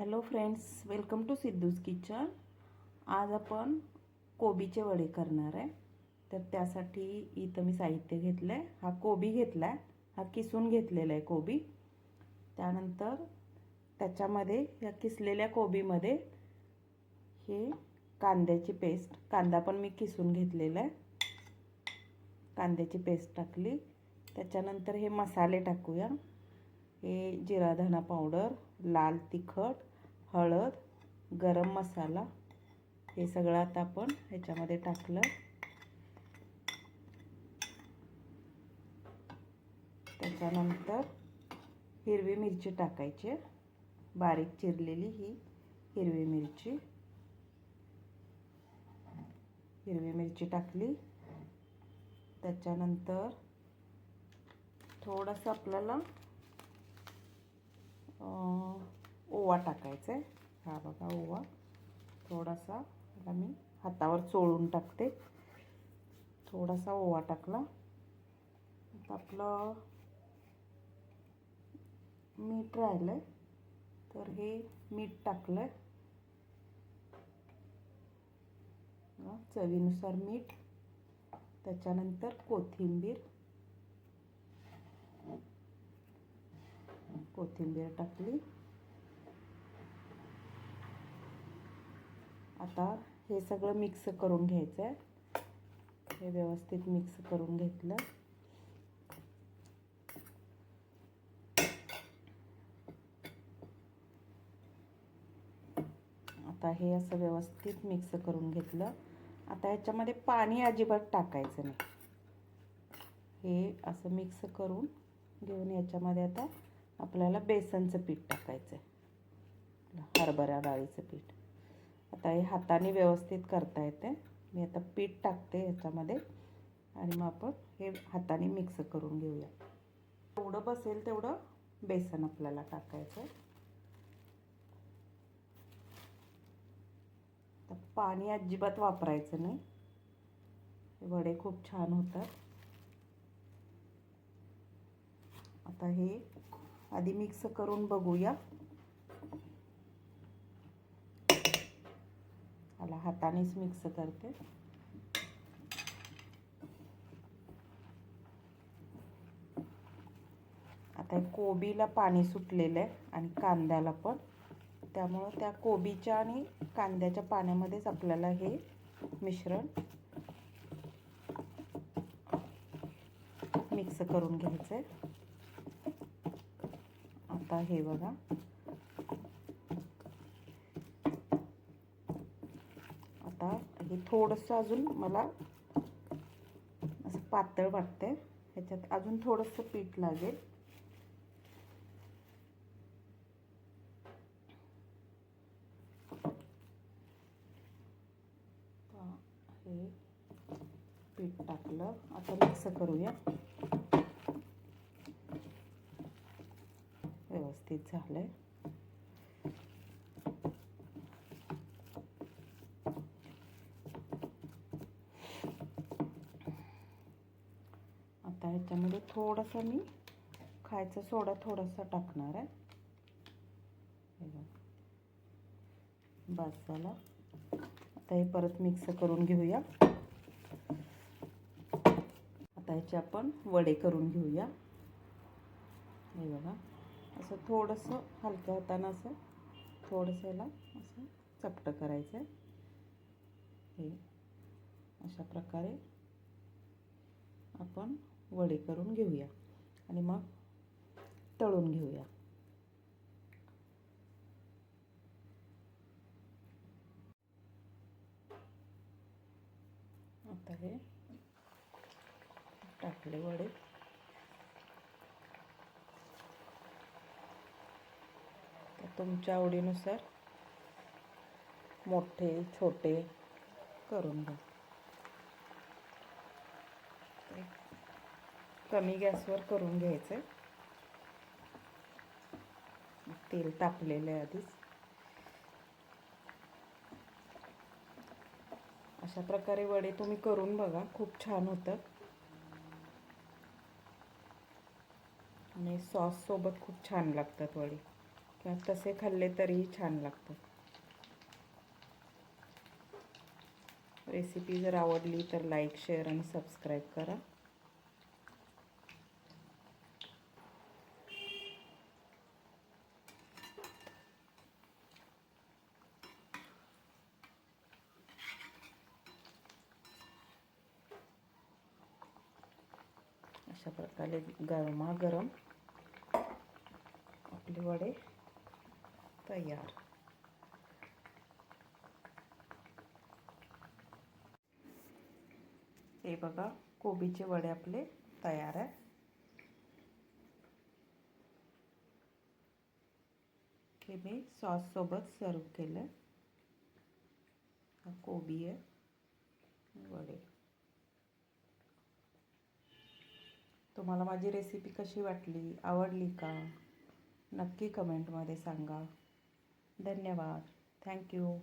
Hello friends, welcome to Siddhu's kitchen. आज आपण कोबीचे वडे करणार आहे. तर त्यासाठी इथं मी साहित्य घेतलं आहे. हा कोबी घेतला आहे, हा किसून घेतलेला आहे कोबी. त्यानंतर त्याच्यामध्ये या किसलेल्या कोबीमध्ये हे कांद्याची पेस्ट, कांदा पण मी किसून घेतलेला आहे, कांद्याची पेस्ट टाकली. त्याच्यानंतर हे मसाले टाकूया. हे जिरा धना पावडर, लाल तिखट, हळद, गरम मसाला, हे सगळं आता आपण ह्याच्यामध्ये टाकलं. त्याच्यानंतर हिरवी मिरची टाकायची, बारीक चिरलेली ही हिरवी मिरची टाकली. त्याच्यानंतर थोडंसं आपल्याला ओवा टाकायचा आहे. हा बघा ओवा थोडासा, आता मी हातावर चोळून टाकते. थोडासा ओवा टाकला. आता आपलं मीठ राहिलं, तर हे मीठ टाकलं. चवीनुसार मीठ. त्याच्यानंतर कोथिंबीर टाकली. आता हे सगळं मिक्स करून घ्यायचं आहे. हे व्यवस्थित मिक्स करून घेतलं. आता हे असं व्यवस्थित मिक्स करून घेतलं. आता ह्याच्यामध्ये पाणी अजिबात टाकायचं नाही. हे असं मिक्स करून घेऊन याच्यामध्ये आता आपल्याला बेसनचं पीठ टाकायचं आहे, हरभरा डाळीचं पीठ. आता हे हाताने व्यवस्थित करता येते. मी आता पीठ टाकते ह्याच्यामध्ये आणि मग आपण हे हाताने मिक्स करून घेऊया. जेवढं बसेल तेवढं बेसन आपल्याला टाकायचं. तर पाणी अजिबात वापरायचं नाही. वडे खूप छान होतात. आता हे आधी मिक्स करून बघूया. मला हातानेच मिक्स करते. आता कोबीला पाणी सुटलेलं आहे आणि कांद्याला पण, त्यामुळं त्या कोबीच्या आणि कांद्याच्या पाण्यामध्येच आपल्याला हे मिश्रण मिक्स करून घ्यायचं आहे. आता हे बघा, आता हे थोडंसं अजून मला असं पातळ वाटतंय. ह्याच्यात अजून थोडंसं पीठ लागेल. हे पीठ टाकलं. आता मिक्स करूया. व्यवस्थित झालंय. आता ह्याच्यामध्ये थोडासा मी खायचा सोडा थोडासा टाकणार आहे. बस झाला. आता हे परत मिक्स करून घेऊया. आता ह्याचे आपण वडे करून घेऊया. हे बघा, असं थोडंसं हलक्या हातानं असं थोडंसं याला असं चपटं करायचं आहे. हे अशा प्रकारे आपण वडे करून घेऊया आणि मग तळून घेऊया. आता हे टाकले वडे. तर तुमच्या आवडीनुसार मोठे छोटे करून घ्या. कमी गॅसवर करून घ्यायचं. तेल तापलेलं आहे आधीच. अशा प्रकारे वडे तुम्ही करून बघा, खूप छान होतं आणि सॉस सोबत खूप छान लागतात वडे. किंवा तसे खाल्ले तरीही छान लागतात. रेसिपी जर आवडली तर लाईक, शेअर आणि सबस्क्राईब करा. अशा प्रकारे गरमागरम आपले वडे तयार. हे बघा, कोबीचे वडे आपले तयार आहे. हे मी सॉससोबत सर्व केलं. हा कोबी आहे, वडे. तुम्हाला माझी रेसिपी कशी वाटली, आवडली का? नक्की कमेंटमध्ये सांगा. धन्यवाद. थँक्यू.